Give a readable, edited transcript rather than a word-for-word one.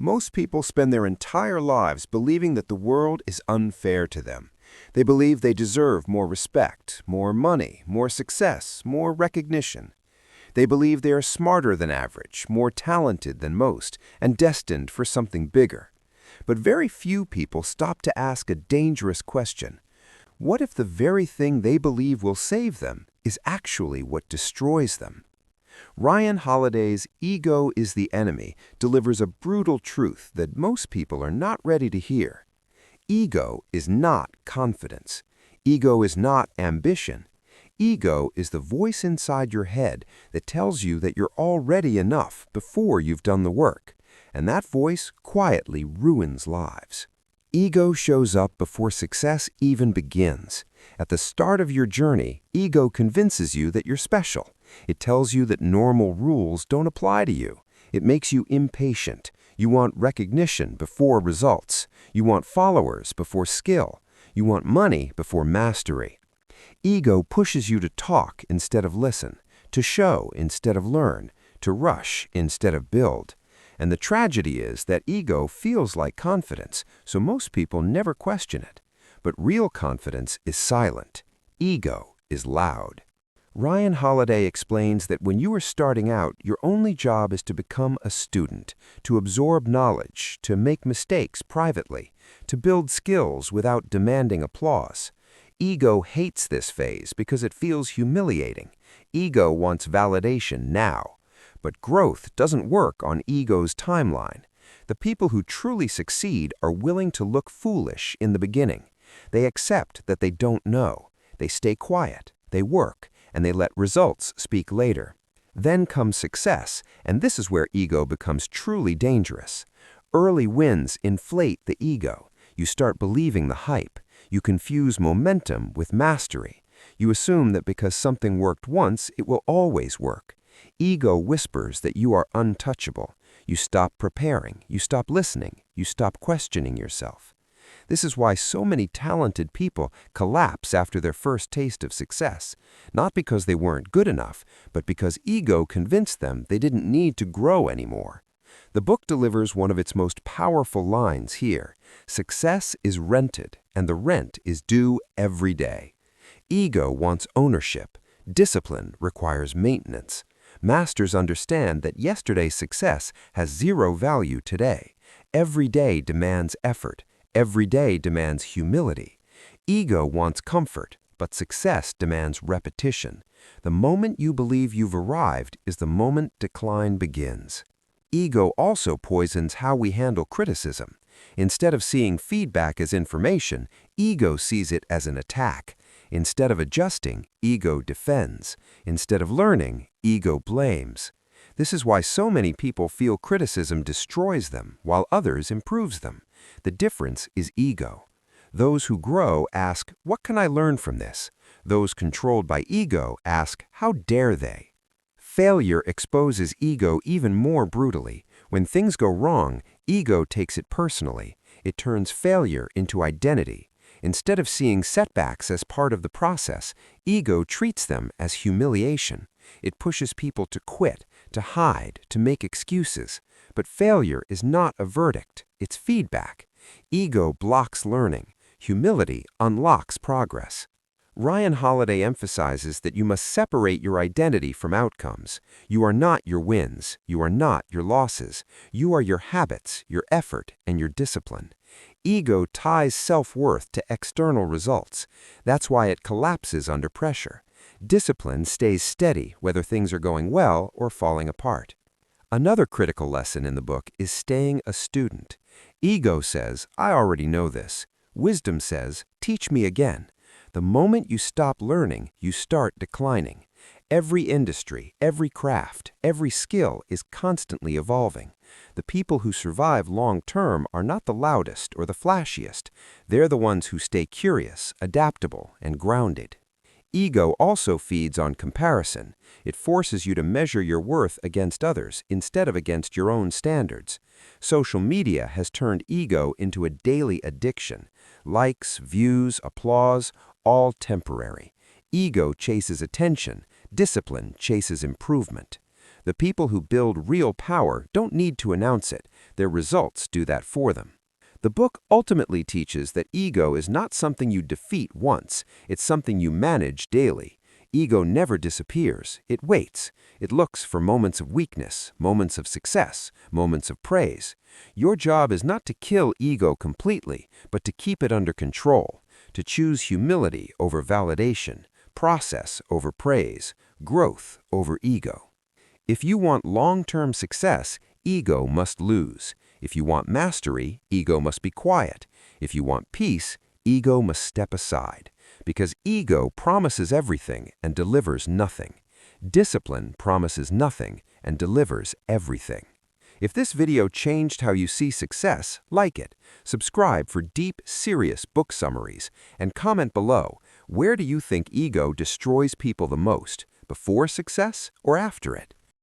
Most people spend their entire lives believing that the world is unfair to them. They believe they deserve more respect, more money, more success, more recognition. They believe they are smarter than average, more talented than most, and destined for something bigger. But very few people stop to ask a dangerous question. What if the very thing they believe will save them is actually what destroys them? Ryan Holiday's "Ego is the Enemy" delivers a brutal truth that most people are not ready to hear. Ego is not confidence. Ego is not ambition. Ego is the voice inside your head that tells you that you're already enough before you've done the work, and that voice quietly ruins lives. Ego shows up before success even begins. At the start of your journey, ego convinces you that you're special. It tells you that normal rules don't apply to you. It makes you impatient. You want recognition before results. You want followers before skill. You want money before mastery. Ego pushes you to talk instead of listen, to show instead of learn, to rush instead of build. And the tragedy is that ego feels like confidence, so most people never question it. But real confidence is silent. Ego is loud. Ryan Holiday explains that when you are starting out, your only job is to become a student, to absorb knowledge, to make mistakes privately, to build skills without demanding applause. Ego hates this phase because it feels humiliating. Ego wants validation now. But growth doesn't work on ego's timeline. The people who truly succeed are willing to look foolish in the beginning. They accept that they don't know. They stay quiet. They work. And they let results speak later. Then comes success, and this is where ego becomes truly dangerous. Early wins inflate the ego. You start believing the hype. You confuse momentum with mastery. You assume that because something worked once, it will always work. Ego whispers that you are untouchable. You stop preparing. You stop listening. You stop questioning yourself. This is why so many talented people collapse after their first taste of success, not because they weren't good enough, but because ego convinced them they didn't need to grow anymore. The book delivers one of its most powerful lines here. Success is rented, and the rent is due every day. Ego wants ownership. Discipline requires maintenance. Masters understand that yesterday's success has zero value today. Every day demands effort. Every day demands humility. Ego wants comfort, but success demands repetition. The moment you believe you've arrived is the moment decline begins. Ego also poisons how we handle criticism. Instead of seeing feedback as information, ego sees it as an attack. Instead of adjusting, ego defends. Instead of learning, ego blames. This is why so many people feel criticism destroys them, while others improves them. The difference is ego. Those who grow ask, "What can I learn from this?" Those controlled by ego ask, "How dare they?" Failure exposes ego even more brutally. When things go wrong, ego takes it personally. It turns failure into identity. Instead of seeing setbacks as part of the process, ego treats them as humiliation. It pushes people to quit, to hide, to make excuses. But failure is not a verdict, it's feedback. Ego blocks learning. Humility unlocks progress. Ryan Holiday emphasizes that you must separate your identity from outcomes. You are not your wins. You are not your losses. You are your habits, your effort, and your discipline. Ego ties self-worth to external results. That's why it collapses under pressure. Discipline stays steady whether things are going well or falling apart. Another critical lesson in the book is staying a student. Ego says, "I already know this." Wisdom says, "Teach me again." The moment you stop learning, you start declining. Every industry, every craft, every skill is constantly evolving. The people who survive long-term are not the loudest or the flashiest. They're the ones who stay curious, adaptable, and grounded. Ego also feeds on comparison. It forces you to measure your worth against others instead of against your own standards. Social media has turned ego into a daily addiction. Likes, views, applause, all temporary. Ego chases attention. Discipline chases improvement. The people who build real power don't need to announce it. Their results do that for them. The book ultimately teaches that ego is not something you defeat once, it's something you manage daily. Ego never disappears, it waits. It looks for moments of weakness, moments of success, moments of praise. Your job is not to kill ego completely, but to keep it under control, to choose humility over validation, process over praise, growth over ego. If you want long-term success, ego must lose. If you want mastery, ego must be quiet. If you want peace, ego must step aside. Because ego promises everything and delivers nothing. Discipline promises nothing and delivers everything. If this video changed how you see success, like it, subscribe for deep, serious book summaries, and comment below, where do you think ego destroys people the most, before success or after it?